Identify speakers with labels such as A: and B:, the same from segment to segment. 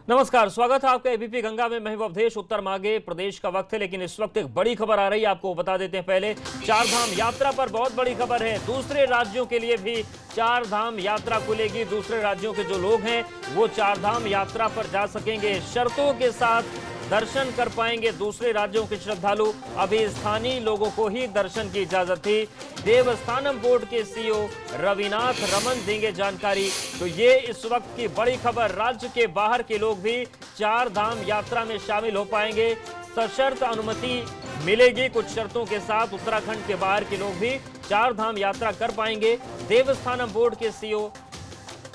A: नमस्कार, स्वागत है आपका एबीपी गंगा में। मैं अवधेश। उत्तर मांगे प्रदेश का वक्त है, लेकिन इस वक्त एक बड़ी खबर आ रही है, आपको बता देते हैं। पहले चार धाम यात्रा पर बहुत बड़ी खबर है। दूसरे राज्यों के लिए भी चार धाम यात्रा खुलेगी। दूसरे राज्यों के जो लोग हैं वो चार धाम यात्रा पर जा सकेंगे, शर्तों के साथ दर्शन कर पाएंगे। दूसरे राज्यों के श्रद्धालु, अभी स्थानीय लोगों को ही दर्शन की इजाजत थी। देवस्थानम बोर्ड के सीईओ रविनाथ रमन देंगे जानकारी। तो ये इस वक्त की बड़ी खबर। राज्य के बाहर के लोग भी चार धाम यात्रा में शामिल हो पाएंगे। सशर्त अनुमति मिलेगी कुछ शर्तों के साथ। उत्तराखंड के बाहर के लोग भी चार धाम यात्रा कर पाएंगे। देवस्थानम बोर्ड के सीईओ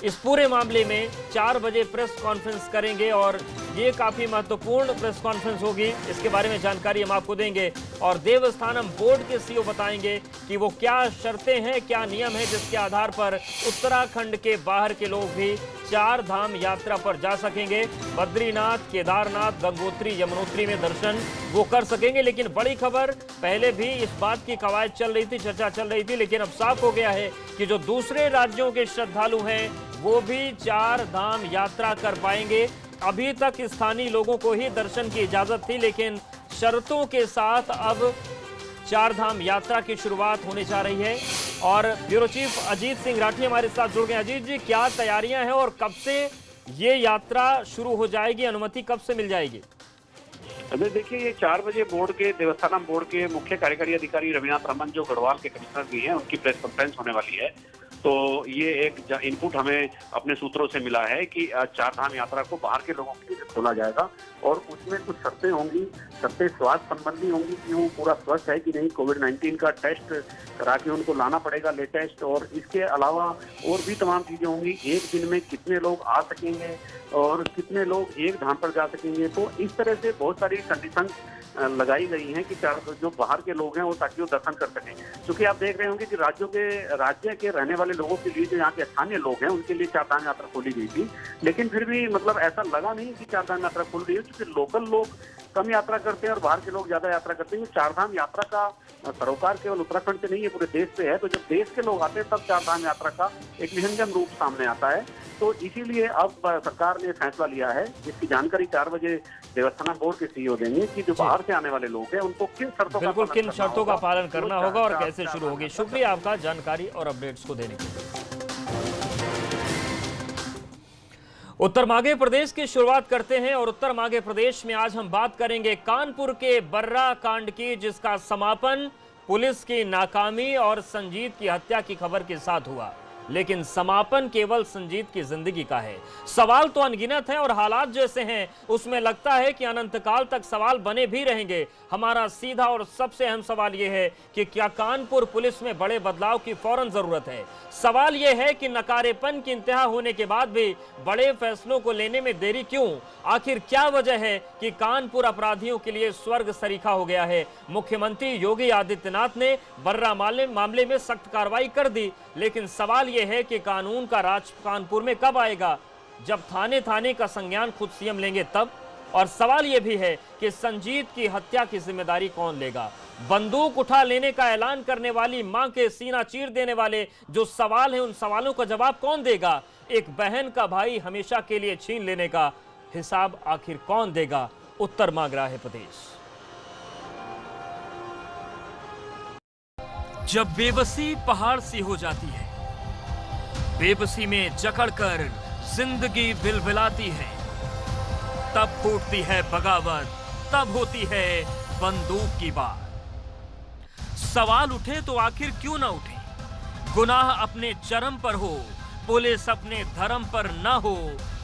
A: इस पूरे मामले में 4 बजे प्रेस कॉन्फ्रेंस करेंगे और ये काफी महत्वपूर्ण प्रेस कॉन्फ्रेंस होगी। इसके बारे में जानकारी हम आपको देंगे और देवस्थानम बोर्ड के सीईओ बताएंगे कि वो क्या शर्तें हैं, क्या नियम है जिसके आधार पर उत्तराखंड के बाहर के लोग भी चार धाम यात्रा पर जा सकेंगे। बद्रीनाथ, केदारनाथ, गंगोत्री, यमुनोत्री में दर्शन वो कर सकेंगे। लेकिन बड़ी खबर, पहले भी इस बात की कवायद चल रही थी, चर्चा चल रही थी, लेकिन अब साफ हो गया है कि जो दूसरे राज्यों के श्रद्धालु हैं वो भी चार धाम यात्रा कर पाएंगे। अभी तक स्थानीय लोगों को ही दर्शन की इजाजत थी, लेकिन शर्तों के साथ अब चार धाम यात्रा की शुरुआत होने जा रही है। और ब्यूरो चीफ अजीत सिंह राठी हमारे साथ जुड़ गए। अजीत जी, क्या तैयारियां हैं और कब से ये यात्रा शुरू हो जाएगी, अनुमति कब से मिल जाएगी?
B: अभी देखिए, ये 4 बजे बोर्ड के देवस्थानम बोर्ड के मुख्य कार्यकारी अधिकारी रविनाथ रमन, जो गढ़वाल के कमिश्नर भी हैं, उनकी प्रेस कॉन्फ्रेंस होने वाली है। तो ये एक इनपुट हमें अपने सूत्रों से मिला है कि चार धाम यात्रा को बाहर के लोगों के लिए खोला जाएगा और उसमें कुछ शर्तें होंगी। शर्तें स्वास्थ्य संबंधी होंगी कि वो पूरा स्वस्थ है कि नहीं, कोविड-19 का टेस्ट करा के उनको लाना पड़ेगा लेटेस्ट। और इसके अलावा और भी तमाम चीजें होंगी। एक दिन में कितने लोग आ सकेंगे और कितने लोग एक धाम पर जा सकेंगे। तो इस तरह से बहुत सारी कंडीशन लगाई गई हैं कि जो बाहर के लोग हैं वो ताकि वो दर्शन कर सकें। क्योंकि आप देख रहे होंगे कि राज्य के रहने वाले लोगों के लिए, जो यहाँ के स्थानीय लोग हैं, उनके लिए चार धाम यात्रा खोली गई थी। लेकिन फिर भी मतलब ऐसा लगा नहीं कि चार धाम यात्रा खोल रही है, क्योंकि लोकल लोग कम यात्रा करते हैं और बाहर के लोग ज्यादा यात्रा करते हैं। चार धाम यात्रा का सरोकार केवल उत्तराखंड से नहीं है, पूरे देश से है। तो जब देश के लोग आते हैं तब चार धाम यात्रा का एक विहंगम रूप सामने आता है। तो इसीलिए अब सरकार ने फैसला लिया है, जिसकी जानकारी 4 बजे देवस्थानम बोर्ड के सीईओ देंगे कि जो बाहर से आने वाले लोग हैं उनको किन शर्तों का पालन करना
A: होगा और कैसे शुरू होगी। शुक्रिया आपका जानकारी और अपडेट्स को देने के लिए। उत्तर माघे प्रदेश की शुरुआत करते हैं और उत्तर माघे प्रदेश में आज हम बात करेंगे कानपुर के बर्रा कांड की, जिसका समापन पुलिस की नाकामी और संजीत की हत्या की खबर के साथ हुआ। लेकिन समापन केवल संजीत की जिंदगी का है। सवाल तो अनगिनत हैं और हालात जैसे हैं उसमें लगता है कि अनंत काल तक सवाल बने भी रहेंगे। हमारा सीधा और सबसे अहम सवाल यह है कि क्या कानपुर पुलिस में बड़े बदलाव की फौरन जरूरत है। सवाल यह है कि नकारेपन की इंतहा होने के बाद भी बड़े फैसलों को लेने में देरी क्यों? आखिर क्या वजह है कि कानपुर अपराधियों के लिए स्वर्ग सरीखा हो गया है? मुख्यमंत्री योगी आदित्यनाथ ने बर्रा मामले में सख्त कार्रवाई कर दी, लेकिन सवाल यह है कि कानून का राज कानपुर में कब आएगा? जब थाने थाने का संज्ञान खुद सीएम लेंगे तब। और सवाल यह भी है कि संजीत की हत्या की जिम्मेदारी कौन लेगा? बंदूक उठा लेने का ऐलान करने वाली मां के सीना चीर देने वाले जो सवाल हैं, उन सवालों का जवाब कौन देगा? एक बहन का भाई हमेशा के लिए छीन लेने का हिसाब आखिर कौन देगा? उत्तर मांग रहा है प्रदेश। जब बेबसी पहाड़ सी हो जाती है, बेबसी में जकड़कर जिंदगी बिलबिलाती है, तब फूटती है बगावत, तब होती है बंदूक की बात। सवाल उठे तो आखिर क्यों ना उठे? गुनाह अपने चरम पर हो, पुलिस अपने धर्म पर न हो,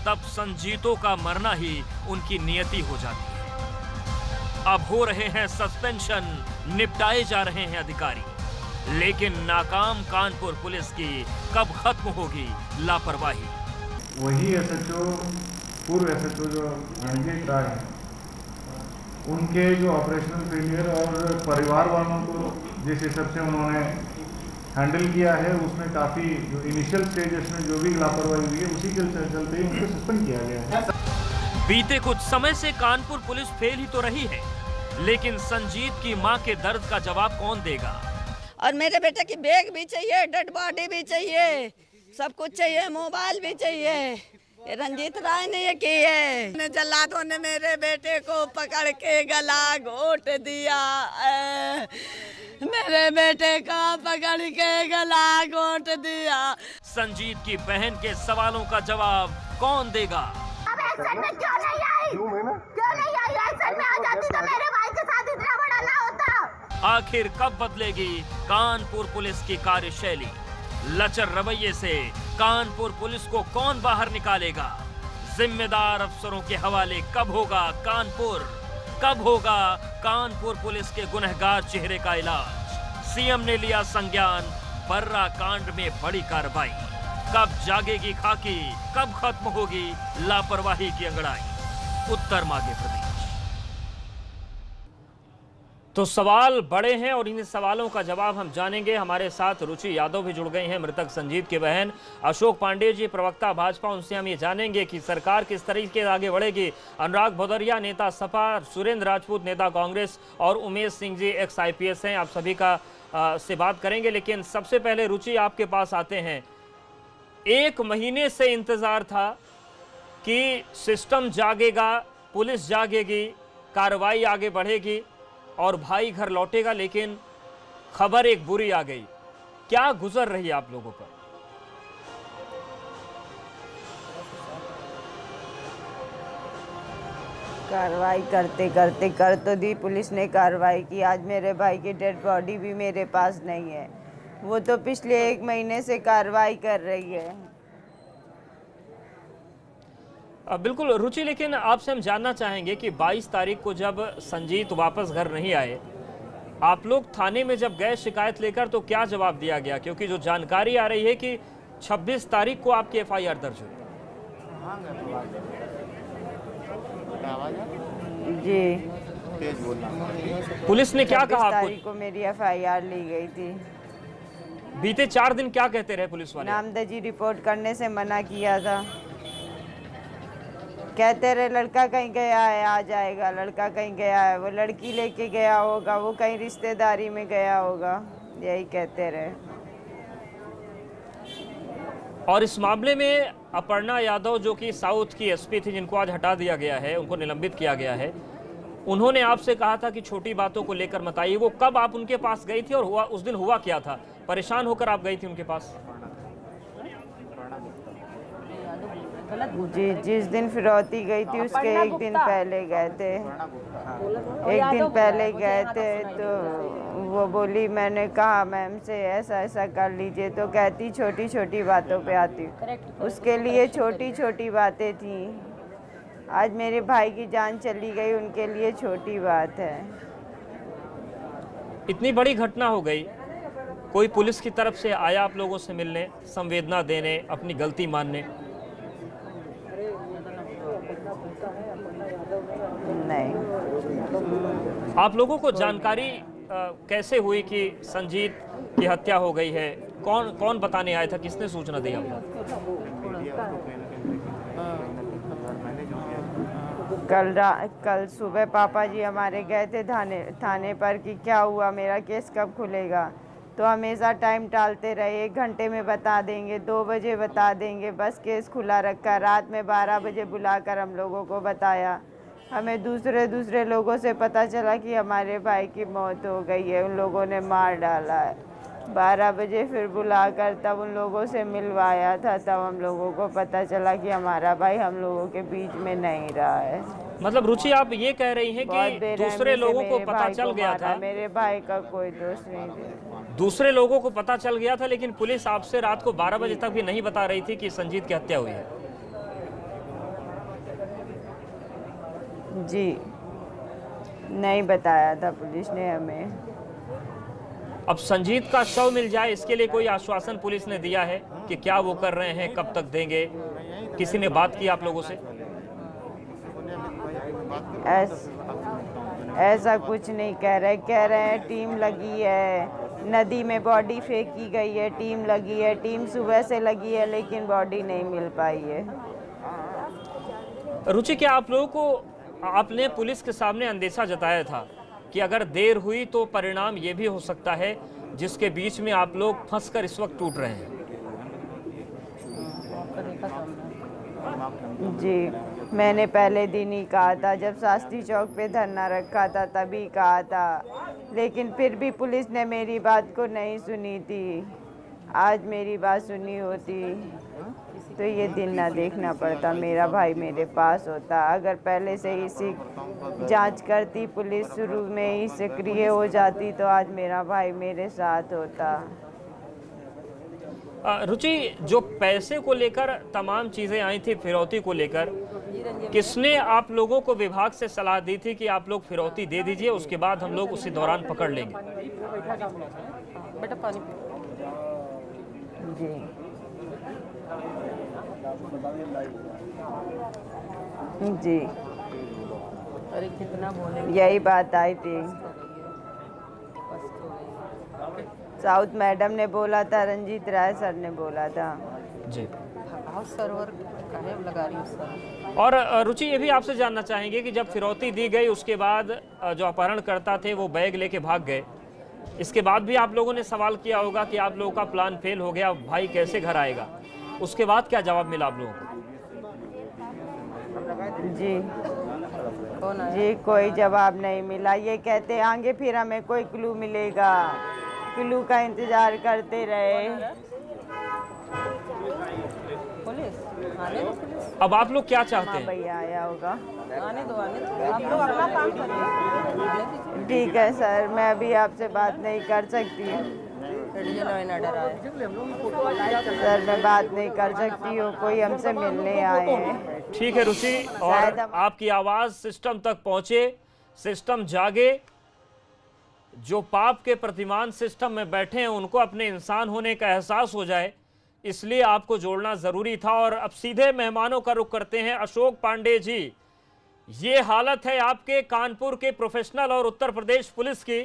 A: तब संजीतों का मरना ही उनकी नियति हो जाती है। अब हो रहे हैं सस्पेंशन, निपटाए जा रहे हैं अधिकारी, लेकिन नाकाम कानपुर पुलिस की कब खत्म होगी लापरवाही?
C: वही एसएचओ, पूर्व एसएचओ जो रणजीत राय हैं, उनके जो ऑपरेशनल फेलियर और परिवार वालों को जिस हिसाब से उन्होंने हैंडल किया है, उसमें काफ़ी जो इनिशियल स्टेजेस में जो भी लापरवाही हुई है, उसी के चलते ही उनको सस्पेंड किया गया है।
A: बीते कुछ समय से कानपुर पुलिस फेल ही तो रही है, लेकिन संजीत की मां के दर्द का जवाब कौन देगा?
D: और मेरे बेटे की बैग भी चाहिए, डेड बॉडी भी चाहिए, सब कुछ चाहिए, मोबाइल भी चाहिए। ये रंजीत राय ने ये की है। जल्लादों ने मेरे बेटे को पकड़ के गला घोट दिया। मेरे बेटे को पकड़ के गला घोट दिया।
A: संजीत की बहन के सवालों का जवाब कौन देगा?
E: अब एक्शन में क्यों नहीं आई? क्यों नहीं आई? एक्शन में आ जाती तो मेरे भाई के साथ इतना बड़ा ना होता।
A: आखिर कब बदलेगी कानपुर पुलिस की कार्यशैली? लचर रवैये से कानपुर पुलिस को कौन बाहर निकालेगा? जिम्मेदार अफसरों के हवाले कब होगा कानपुर? कब होगा कानपुर पुलिस के गुनहगार चेहरे का इलाज? सीएम ने लिया संज्ञान, बर्रा कांड में बड़ी कार्रवाई। कब जागेगी खाकी? कब खत्म होगी लापरवाही की अंगड़ाई? उत्तर मांगे प्रदेश। तो सवाल बड़े हैं और इन सवालों का जवाब हम जानेंगे। हमारे साथ रुचि यादव भी जुड़ गई हैं, मृतक संजीत की बहन। अशोक पांडे जी, प्रवक्ता भाजपा, उनसे हम ये जानेंगे कि सरकार किस तरीके से आगे बढ़ेगी। अनुराग भदौरिया, नेता सपा, सुरेंद्र राजपूत, नेता कांग्रेस, और उमेश सिंह जी, एक्स IPS हैं। आप सभी का से बात करेंगे, लेकिन सबसे पहले रुचि आपके पास आते हैं। 1 महीने से इंतजार था कि सिस्टम जागेगा, पुलिस जागेगी, कार्रवाई आगे बढ़ेगी और भाई घर लौटेगा, लेकिन खबर एक बुरी आ गई। क्या गुजर रही है आप लोगों पर?
F: कार्रवाई करते करते कर तो दी पुलिस ने कार्रवाई की। आज मेरे भाई की डेड बॉडी भी मेरे पास नहीं है। वो तो पिछले 1 महीने से कार्रवाई कर रही है।
A: बिल्कुल रुचि, लेकिन आपसे हम जानना चाहेंगे कि 22 तारीख को जब संजीत वापस घर नहीं आए, आप लोग थाने में जब गए शिकायत लेकर, तो क्या जवाब दिया गया? क्योंकि जो जानकारी आ रही है कि 26 तारीख को आपकी FIR दर्ज हुई।
F: जी,
A: पुलिस ने क्या कहा
F: 26
A: आपको?
F: तारीख को मेरी FIR ली गई थी।
A: बीते 4 दिन क्या कहते रहे पुलिस वाले?
F: नामदर्जी रिपोर्ट करने से मना किया था। कहते रहे लड़का कहीं गया है, आ जाएगा। लड़का कहीं गया है, वो लड़की लेके गया होगा, वो कहीं रिश्तेदारी में गया होगा, यही कहते रहे।
A: और इस मामले में अपर्णा यादव, जो कि साउथ की SP थी, जिनको आज हटा दिया गया है, उनको निलंबित किया गया है, उन्होंने आपसे कहा था कि छोटी बातों को लेकर मत आइए। वो कब आप उनके पास गई थी और उस दिन हुआ क्या था? परेशान होकर आप गई थी उनके पास?
F: जी, जिस दिन फिरौती गई थी उसके 1 दिन पहले गए थे। 1 दिन पहले गए थे तो वो बोली, मैंने कहा मैम से ऐसा ऐसा कर लीजिए, तो कहती छोटी छोटी बातों पे आती। उसके लिए छोटी छोटी बातें थी। आज मेरे भाई की जान चली गई, उनके लिए छोटी बात है।
A: इतनी बड़ी घटना हो गई, कोई पुलिस की तरफ से आया आप लोगों से मिलने, संवेदना देने, अपनी गलती मानने?
F: नहीं।
A: आप लोगों को जानकारी कैसे हुई कि संजीत की हत्या हो गई है? कौन बताने आया था? किसने सूचना दी आपको?
F: कल सुबह पापा जी हमारे गए थे थाने पर कि क्या हुआ, मेरा केस कब खुलेगा। तो हमेशा टाइम टालते रहे, 1 घंटे में बता देंगे, 2 बजे बता देंगे, बस केस खुला रखा। रात में 12 बजे बुलाकर हम लोगों को बताया। हमें दूसरे लोगों से पता चला कि हमारे भाई की मौत हो गई है, उन लोगों ने मार डाला है। 12 बजे फिर बुलाकर तब उन लोगों से मिलवाया था, तब हम लोगों को पता चला कि हमारा भाई हम लोगों के बीच में नहीं रहा है।
A: मतलब रुचि, आप ये कह रही हैं कि दूसरे लोगों को पता चल गया था?
F: मेरे भाई का कोई दोष नहीं था।
A: दूसरे लोगों को पता चल गया था, लेकिन पुलिस आपसे रात को 12 बजे तक भी नहीं बता रही थी कि संजीत की हत्या हुई है?
F: जी, नहीं बताया था पुलिस ने हमें।
A: अब संजीत का शव मिल जाए, इसके लिए कोई आश्वासन पुलिस ने दिया है कि क्या वो कर रहे हैं, कब तक देंगे? किसी ने बात की आप लोगों से?
F: ऐसा कुछ नहीं कह रहे हैं टीम लगी है, नदी में बॉडी फेंकी गई है, टीम लगी है, टीम सुबह से लगी है, लेकिन बॉडी नहीं मिल पाई है।
A: रुचि, क्या आप लोगों को, आपने पुलिस के सामने अंदेशा जताया था कि अगर देर हुई तो परिणाम ये भी हो सकता है, जिसके बीच में आप लोग फंसकर इस वक्त टूट रहे हैं?
F: जी, मैंने पहले दिन ही कहा था, जब शास्त्री चौक पे धरना रखा था तभी कहा था, लेकिन फिर भी पुलिस ने मेरी बात को नहीं सुनी थी। आज मेरी बात सुनी होती तो ये दिन ना देखना पड़ता, मेरा भाई मेरे पास होता। अगर पहले से ही इसी जांच करती पुलिस, शुरू में ही सक्रिय हो जाती तो आज मेरा भाई मेरे साथ होता।
A: रुचि, जो पैसे को लेकर तमाम चीजें आई थी, फिरौती को लेकर, किसने आप लोगों को विभाग से सलाह दी थी कि आप लोग फिरौती दे दीजिए, उसके बाद हम लोग उसी दौरान पकड़ लेंगे?
G: बेटा पानी
F: जी, जी,
G: अरे कितना बोले,
F: यही बात आई थी। साउथ मैडम ने बोला था, रंजीत राय सर ने बोला था।
A: जी,
G: हाउस सर्वर काहे लगा रही हो सर?
A: और रुचि, ये भी आपसे जानना चाहेंगे कि जब फिरौती दी गई उसके बाद जो अपहरणकर्ता थे वो बैग लेके भाग गए, इसके बाद भी आप लोगों ने सवाल किया होगा कि आप लोगों का प्लान फेल हो गया, भाई कैसे घर आएगा? उसके बाद क्या जवाब मिला आप लोगों को?
F: जी,
G: कौन आया?
F: जी, कोई जवाब नहीं मिला। ये कहते आगे फिर हमें कोई क्लू मिलेगा, क्लू का इंतजार करते रहे।
G: पुलिस आने दो, पुलिस
A: अब आप लोग क्या चाहते
F: हाँ
A: हैं?
F: भैया आया होगा।
G: आने दो, आने दो, आप लोग अपना काम करिए, आने दीजिए।
F: ठीक है सर, मैं अभी आपसे बात नहीं कर सकती हूँ
G: रेडियो लाइन ऑर्डर आया।
F: सर, मैं बात नहीं कर सकती हूँ, कोई हमसे मिलने आए हैं।
A: ठीक है रुचि, और
F: शायद हम-
A: आपकी आवाज सिस्टम तक पहुंचे, सिस्टम जागे। जो पाप के प्रतिमान सिस्टम में बैठे हैं उनको अपने इंसान होने का एहसास हो जाए, इसलिए आपको जोड़ना जरूरी था। और अब सीधे मेहमानों का रुख करते हैं। अशोक पांडे जी, ये हालत है आपके कानपुर के प्रोफेशनल और उत्तर प्रदेश पुलिस की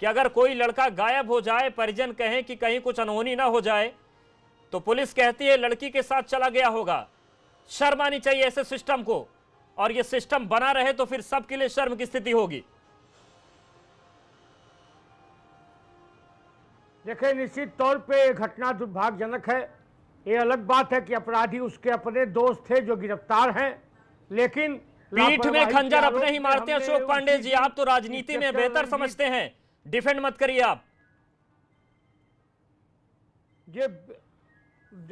A: कि अगर कोई लड़का गायब हो जाए, परिजन कहें कि कहीं कुछ अनहोनी ना हो जाए, तो पुलिस कहती है लड़की के साथ चला गया होगा। शर्म आनी चाहिए ऐसे सिस्टम को, और ये सिस्टम बना रहे तो फिर सबके लिए शर्म की स्थिति होगी।
H: देखिए, निश्चित तौर पे घटना दुर्भाग्यजनक है। ये अलग बात है कि अपराधी उसके अपने दोस्त थे जो गिरफ्तार हैं, लेकिन
A: पीठ में खंजर अपने ही मारते हैं।
H: हमने
A: अशोक पांडे
H: उसी
A: जी, आप तो राजनीति में बेहतर समझते हैं, डिफेंड मत करिए आप।
H: ये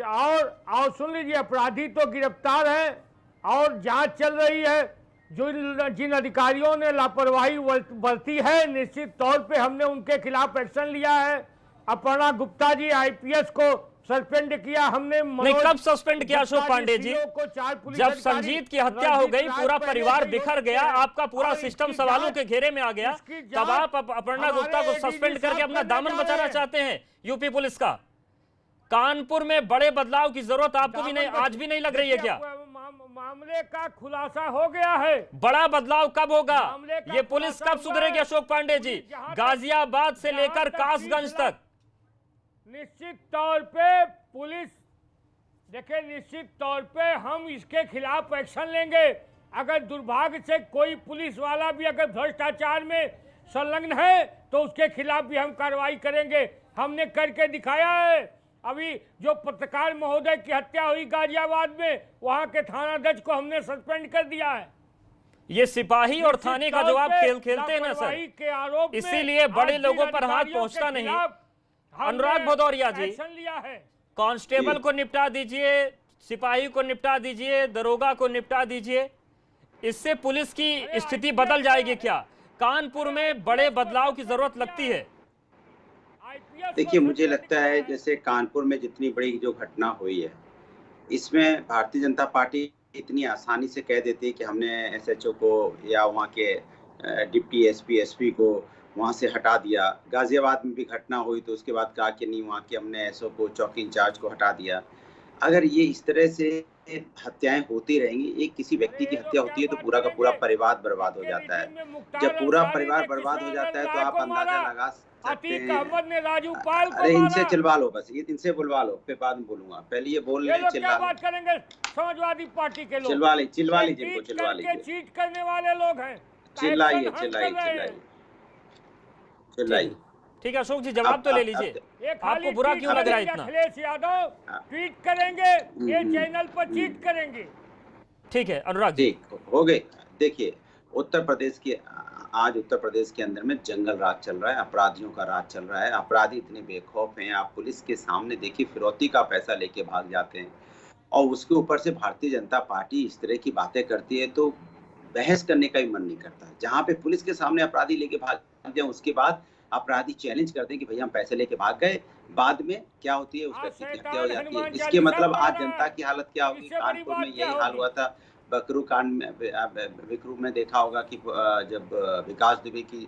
H: और सुन लीजिए, अपराधी तो गिरफ्तार है और जांच चल रही है। जो जिन अधिकारियों ने लापरवाही बरती है, निश्चित तौर पे हमने उनके खिलाफ एक्शन लिया है। अपर्णा गुप्ता जी आईपीएस को सस्पेंड किया हमने।
A: नहीं, कब सस्पेंड किया अशोक पांडे जी? जब संजीत की हत्या हो गई, पूरा परिवार बिखर गया, आपका पूरा सिस्टम सवालों के घेरे में आ गया, तब आप अपर्णा गुप्ता को सस्पेंड करके अपना दामन बचाना चाहते हैं यूपी पुलिस का। कानपुर में बड़े बदलाव की जरूरत आपको भी नहीं, आज भी नहीं लग रही है क्या?
H: मामले का खुलासा हो गया है।
A: बड़ा बदलाव कब होगा? ये पुलिस कब सुधरेगी अशोक पांडे जी? गाजियाबाद से लेकर कासगंज तक
H: निश्चित तौर पे पुलिस, देखिए, निश्चित तौर पे हम इसके खिलाफ एक्शन लेंगे। अगर दुर्भाग्य से कोई पुलिस वाला भी अगर भ्रष्टाचार में संलग्न है तो उसके खिलाफ भी हम कार्रवाई करेंगे। हमने करके दिखाया है। अभी जो पत्रकार महोदय की हत्या हुई गाजियाबाद में, वहां के थानाध्यक्ष को हमने सस्पेंड कर दिया है।
A: ये सिपाही और थाने का जवाब खेल खेलते हैं ना सर,
H: के आरोप में
A: इसीलिए बड़े
H: आज
A: लोगों पर हाथ
H: अधिकारियों
A: पहुंचता
H: के
A: नहीं।
H: खिलाफ हमने
A: अनुराग भदौरिया जी,
H: एक्शन लिया है।
A: कांस्टेबल को निपटा दीजिए, सिपाही को निपटा दीजिए, दरोगा को निपटा दीजिए, इससे पुलिस की स्थिति बदल जाएगी क्या? कानपुर में बड़े बदलाव की जरूरत लगती है।
I: देखिए, मुझे लगता है जैसे कानपुर में जितनी बड़ी जो घटना हुई है, इसमें भारतीय जनता पार्टी इतनी आसानी से कह देती है कि हमने एसएचओ को या वहाँ के डिप्टी एसपी एसपी को वहाँ से हटा दिया। गाजियाबाद में भी घटना हुई तो उसके बाद कहा कि नहीं, वहाँ के हमने एसओ को, चौकी इंचार्ज को हटा दिया। अगर ये इस तरह से हत्याएं होती रहेंगी, एक किसी व्यक्ति की हत्या होती है तो पूरा का पूरा परिवार बर्बाद हो जाता है। जब पूरा परिवार बर्बाद हो जाता है तो आप अंदाजा लगा सकते हैं। अरे इनसे चिलवा लो, बस ये इनसे बुलवा लो, फिर बाद में बोलूंगा। पहले ये बोल ले, चिल्ला
H: बात करेंगे। समाजवादी पार्टी के लोग
I: चिलवा लीजिए, जिनको चिलवा लीजिए,
H: चीट करने वाले लोग हैं।
I: चिल्लाइए चिल्लाइए चिल्लाइए चिल्लाइए।
A: ठीक है अशोक जी, जवाब तो ले लीजिए। आपको बुरा क्यों लग रहा है इतना?
H: अखिलेश यादव ट्वीट करेंगे, ये चैनल पर ट्वीट करेंगे।
A: ठीक है अनुराग जी,
I: हो गए। देखिए उत्तर प्रदेश के आज उत्तर प्रदेश के अंदर में जंगल राज चल रहा है, अपराधियों का राज चल रहा है। अपराधी इतने बेखौफ हैं, आप पुलिस के सामने देखिए फिरौती का पैसा लेके भाग जाते हैं, और उसके ऊपर से भारतीय जनता पार्टी इस तरह की बातें करती है तो बहस करने का भी मन नहीं करता। जहाँ पे पुलिस के सामने अपराधी लेके भाग जाए, उसके बाद अपराधी चैलेंज करते हैं कि भैया हम पैसे लेके भाग गए, बाद में क्या होती है, उस व्यक्ति की हत्या हो जाती है। इसके मतलब आज जनता की हालत क्या होगी। कानपुर में यही हाल हुआ था, बकरू कांड में, विक्रू में देखा होगा कि जब विकास दुबे की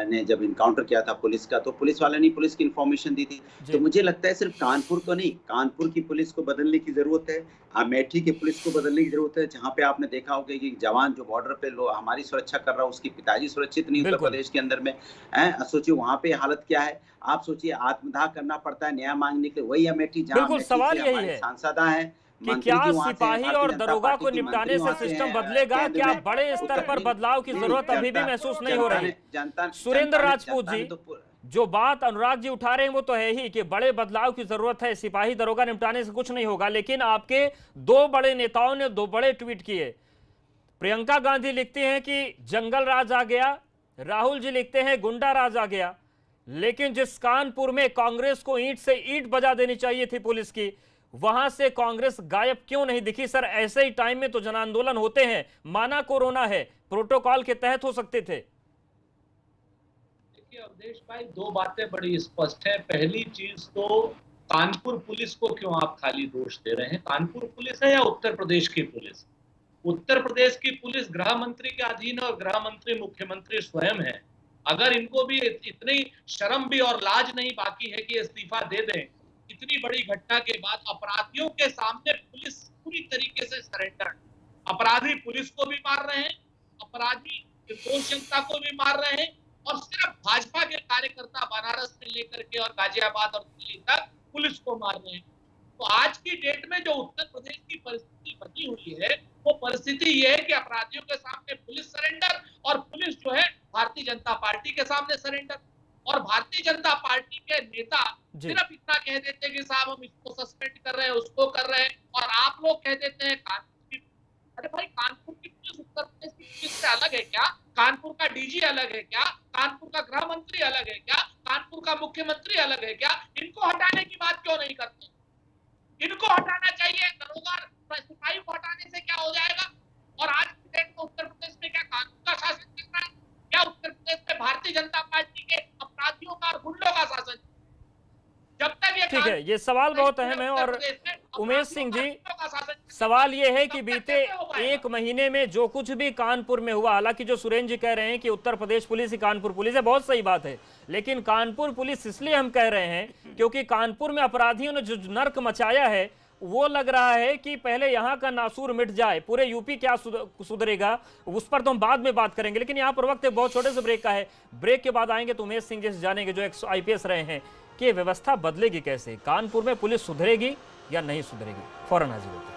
I: ने जब इनकाउंटर किया था पुलिस का, तो पुलिस वाले ने पुलिस की इंफॉर्मेशन दी थी। तो मुझे लगता है सिर्फ कानपुर को नहीं, कानपुर की पुलिस को बदलने की जरूरत है, अमेठी की पुलिस को बदलने की जरूरत है। जहाँ पे आपने देखा होगा कि जवान जो बॉर्डर पे हमारी सुरक्षा कर रहा है, उसकी पिताजी सुरक्षित नहीं उत्तर प्रदेश के अंदर में है। सोचिए वहाँ पे हालत क्या है। आप सोचिए आत्मदाह करना पड़ता है न्याय मांगने के लिए। वही अमेठी जहाँ
A: सवाल यही है
I: सांसद हैं
A: कि क्या सिपाही और दरोगा को निपटाने से सिस्टम बदलेगा? क्या बड़े स्तर पर बदलाव की जरूरत अभी भी महसूस नहीं हो रही? सुरेंद्र राजपूत जी, जो बात अनुराग जी उठा रहे हैं वो तो है ही कि बड़े बदलाव की जरूरत है, सिपाही दरोगा निपटाने से कुछ नहीं होगा। लेकिन आपके दो बड़े नेताओं ने दो बड़े ट्वीट किए। प्रियंका गांधी लिखती हैं कि जंगल राज आ गया, राहुल जी लिखते हैं गुंडा राज आ गया। लेकिन जिस कानपुर में कांग्रेस को ईंट से ईंट बजा देनी चाहिए थी पुलिस की, वहां से कांग्रेस गायब क्यों नहीं दिखी? सर ऐसे ही टाइम में तो जन आंदोलन होते हैं, माना कोरोना है, प्रोटोकॉल के तहत हो सकते थे।
J: देखिए अवधेश भाई, दो बातें बड़ी स्पष्ट है। पहली चीज तो कानपुर पुलिस को क्यों आप खाली दोष दे रहे हैं? कानपुर पुलिस है या उत्तर प्रदेश की पुलिस? उत्तर प्रदेश की पुलिस गृह मंत्री के अधीन और गृह मंत्री मुख्यमंत्री स्वयं है। अगर इनको भी इतनी शर्म भी और लाज नहीं बाकी है कि इस्तीफा दे दें, इतनी बड़ी घटना के बाद अपराधियों के सामने पुलिस पूरी तरीके से सरेंडर। अपराधी पुलिस को भी मार रहे हैं, अपराधी निर्दोष जनता को भी मार रहे हैं, और सिर्फ भाजपा के कार्यकर्ता बनारस से लेकर के और गाजियाबाद और दिल्ली तक पुलिस को मार रहे हैं। तो आज की डेट में जो उत्तर प्रदेश की परिस्थिति बनी हुई है, वो परिस्थिति ये है कि अपराधियों के सामने पुलिस सरेंडर, और पुलिस जो है भारतीय जनता पार्टी के सामने सरेंडर। और भारतीय जनता पार्टी के नेता सिर्फ इतना कह देते हैं कि साहब हम इसको सस्पेंड कर रहे हैं, उसको कर रहे हैं, और आप लोग कह देते हैं कानपुर की। अरे भाई, कानपुर की पुलिस उत्तर प्रदेश की पुलिस से अलग है क्या? कानपुर का डीजी अलग है क्या? कानपुर का गृह मंत्री अलग है क्या? कानपुर का मुख्यमंत्री अलग है क्या? इनको हटाने की बात क्यों नहीं करते? इनको हटाना चाहिए। दरोगा सिपाही को हटाने से क्या हो जाएगा? और आज की डेट में उत्तर प्रदेश में क्या कानून का शासन चल रहा है? क्या उत्तर प्रदेश में भारतीय जनता पार्टी के अपराधियों का और गुंडों का शासन? जब तक ये
A: ठीक है, ये सवाल बहुत अहम है। और उमेश सिंह जी, सवाल ये है कि बीते एक महीने में जो कुछ भी कानपुर में हुआ, हालांकि जो सुरेंद्र जी कह रहे हैं कि उत्तर प्रदेश पुलिस ही कानपुर पुलिस है, बहुत सही बात है, लेकिन कानपुर पुलिस इसलिए हम कह रहे हैं क्योंकि कानपुर में अपराधियों ने जो नर्क मचाया है, वो लग रहा है कि पहले यहाँ का नासूर मिट जाए, पूरे यूपी क्या सुधरेगा, उस पर तो हम बाद में बात करेंगे। लेकिन यहाँ पर वक्त एक बहुत छोटे से ब्रेक का है। ब्रेक के बाद आएंगे तो उमेश सिंह जी से जानेंगे, जो IPS रहे हैं, कि व्यवस्था बदलेगी कैसे, कानपुर में पुलिस सुधरेगी या नहीं सुधरेगी। फौरन हाजिर होते हैं।